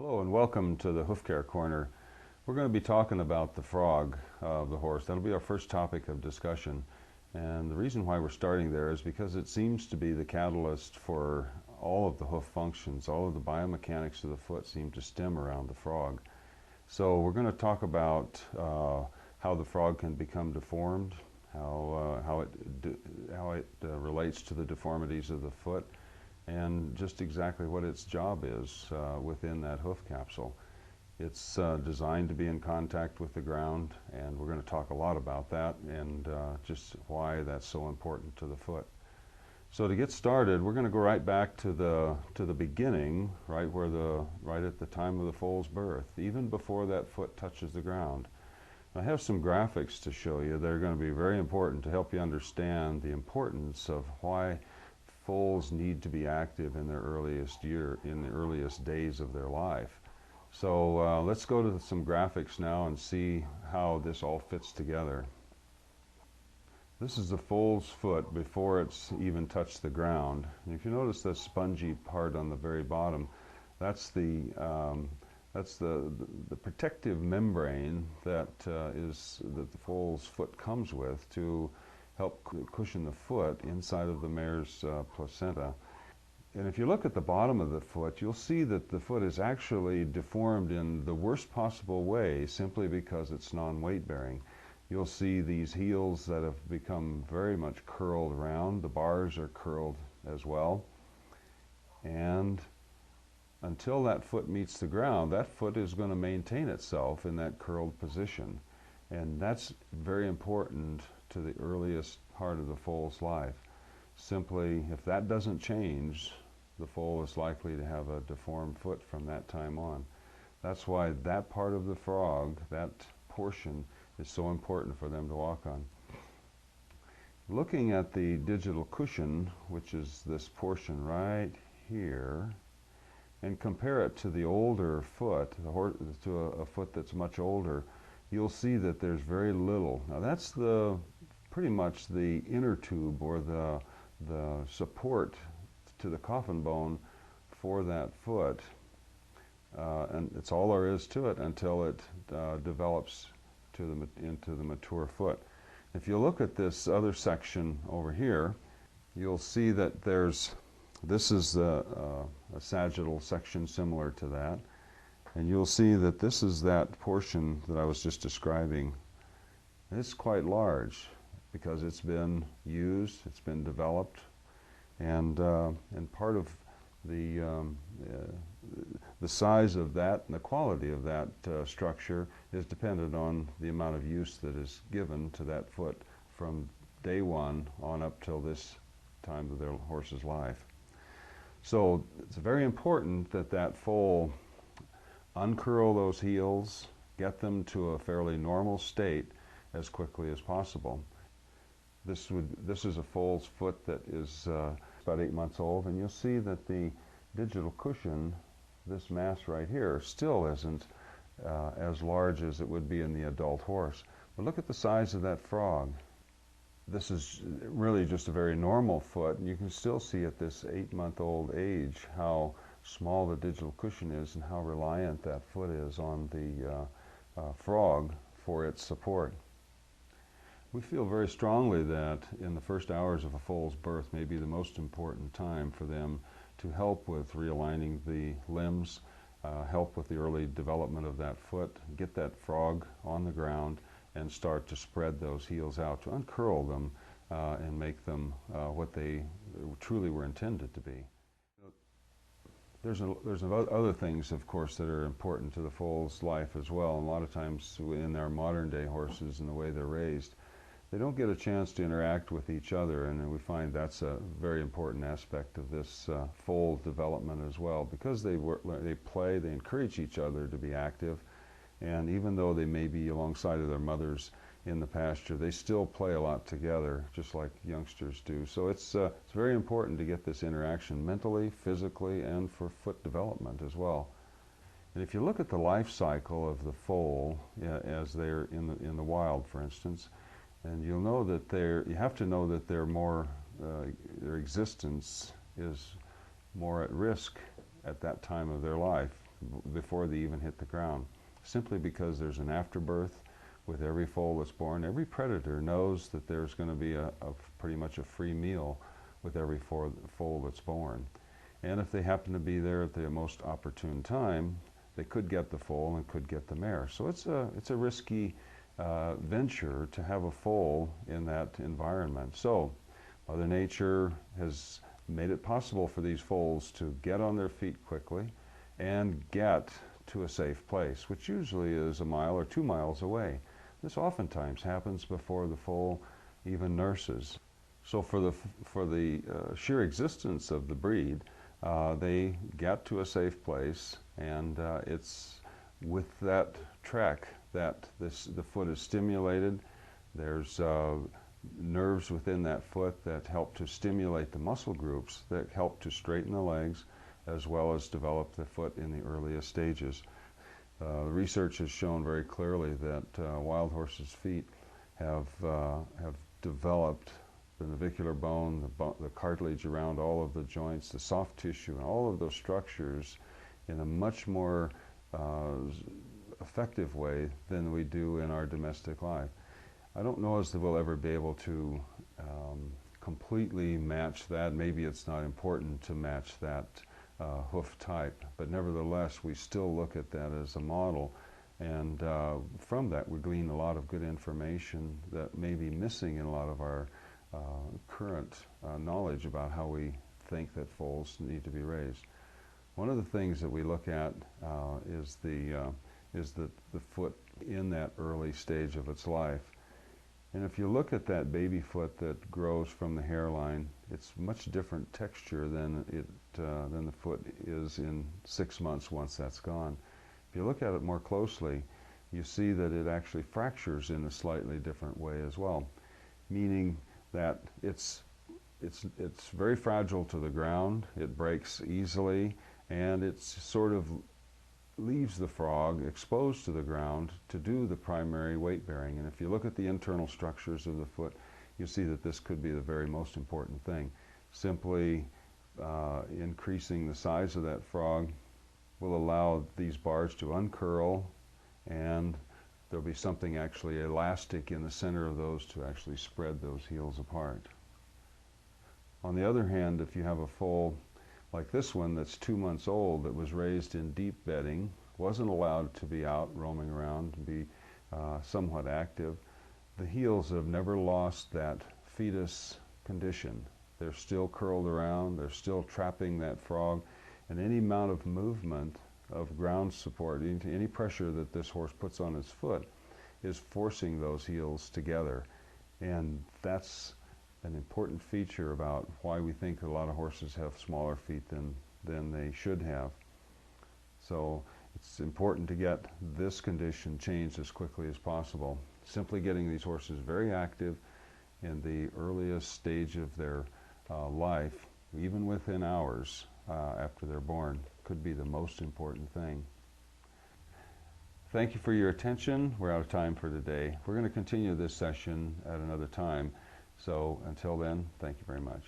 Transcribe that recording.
Hello and welcome to the Hoof Care Corner. We're going to be talking about the frog of the horse. That'll be our first topic of discussion. And the reason why we're starting there is because it seems to be the catalyst for all of the hoof functions. All of the biomechanics of the foot seem to stem around the frog. So we're going to talk about how the frog can become deformed, how it relates to the deformities of the foot, and just exactly what its job is within that hoof capsule. It's designed to be in contact with the ground, and we're going to talk a lot about that and just why that's so important to the foot. So to get started, we're going to go right back to the beginning, right at the time of the foal's birth, even before that foot touches the ground. I have some graphics to show you that are going to be very important to help you understand the importance of why foals need to be active in their earliest days of their life. So let's go to some graphics now and see how this all fits together. This is the foal's foot before it's even touched the ground. And if you notice that spongy part on the very bottom, that's the protective membrane that the foal's foot comes with to help cushion the foot inside of the mare's placenta. And if you look at the bottom of the foot, you'll see that the foot is actually deformed in the worst possible way simply because it's non-weight bearing. You'll see these heels that have become very much curled around. The bars are curled as well. And until that foot meets the ground, that foot is going to maintain itself in that curled position. And that's very important to the earliest part of the foal's life. Simply, if that doesn't change, the foal is likely to have a deformed foot from that time on. That's why that part of the frog, that portion, is so important for them to walk on. Looking at the digital cushion, which is this portion right here, and compare it to the older foot, to a foot that's much older, you'll see that there's very little. Now that's pretty much the inner tube, or the support to the coffin bone for that foot, and it's all there is to it until it develops into the mature foot. If you look at this other section over here, you'll see that this is a sagittal section similar to that. And you'll see that this is that portion that I was just describing. It's quite large because it's been used, it's been developed, and part of the size of that and the quality of that structure is dependent on the amount of use that is given to that foot from day one on up till this time of their horse's life. So it's very important that foal uncurl those heels, get them to a fairly normal state as quickly as possible. This is a foal's foot that is about 8 months old, and you'll see that the digital cushion, this mass right here, still isn't as large as it would be in the adult horse. But look at the size of that frog. This is really just a very normal foot, and you can still see at this 8-month-old age how small the digital cushion is and how reliant that foot is on the frog for its support. We feel very strongly that in the first hours of a foal's birth may be the most important time for them to help with realigning the limbs, help with the early development of that foot, get that frog on the ground, and start to spread those heels out, to uncurl them and make them what they truly were intended to be. There's other things, of course, that are important to the foal's life as well. And a lot of times in our modern day horses and the way they're raised, they don't get a chance to interact with each other, and we find that's a very important aspect of this foal development as well. Because they play, they encourage each other to be active, and even though they may be alongside of their mothers in the pasture, they still play a lot together, just like youngsters do. So it's very important to get this interaction mentally, physically, and for foot development as well. And if you look at the life cycle of the foal as they're in the wild, for instance, and you'll know that you have to know that their existence is more at risk at that time of their life before they even hit the ground, simply because there's an afterbirth with every foal that's born. Every predator knows that there's going to be a pretty much a free meal with every foal that's born. And if they happen to be there at the most opportune time, they could get the foal and could get the mare. So it's a risky venture to have a foal in that environment. So Mother Nature has made it possible for these foals to get on their feet quickly and get to a safe place, which usually is 1 mile or 2 miles away. This oftentimes happens before the foal even nurses. So for the sheer existence of the breed, they get to a safe place, and it's with that trek that the foot is stimulated. There's nerves within that foot that help to stimulate the muscle groups that help to straighten the legs, as well as develop the foot in the earliest stages. Research has shown very clearly that wild horses' feet have developed the navicular bone, the cartilage around all of the joints, the soft tissue, and all of those structures in a much more effective way than we do in our domestic life. I don't know as that we'll ever be able to completely match that. Maybe it's not important to match that hoof type, but nevertheless we still look at that as a model, and from that we glean a lot of good information that may be missing in a lot of our current knowledge about how we think that foals need to be raised. One of the things that we look at is the foot in that early stage of its life. And if you look at that baby foot that grows from the hairline, it's much different texture than the foot is in 6 months once that's gone. If you look at it more closely, you see that it actually fractures in a slightly different way as well, meaning that it's very fragile to the ground, it breaks easily, and it sort of leaves the frog exposed to the ground to do the primary weight bearing. And if you look at the internal structures of the foot, you see that this could be the very most important thing. Simply increasing the size of that frog will allow these bars to uncurl, and there'll be something actually elastic in the center of those to actually spread those heels apart. On the other hand, if you have a foal like this one that's 2 months old, that was raised in deep bedding, wasn't allowed to be out roaming around and be somewhat active, the heels have never lost that fetus condition. They're still curled around, they're still trapping that frog, and any amount of movement of ground support, any pressure that this horse puts on his foot is forcing those heels together. And that's an important feature about why we think a lot of horses have smaller feet than they should have. So it's important to get this condition changed as quickly as possible. Simply getting these horses very active in the earliest stage of their life, even within hours after they're born, could be the most important thing. Thank you for your attention. We're out of time for today. We're going to continue this session at another time. So until then, thank you very much.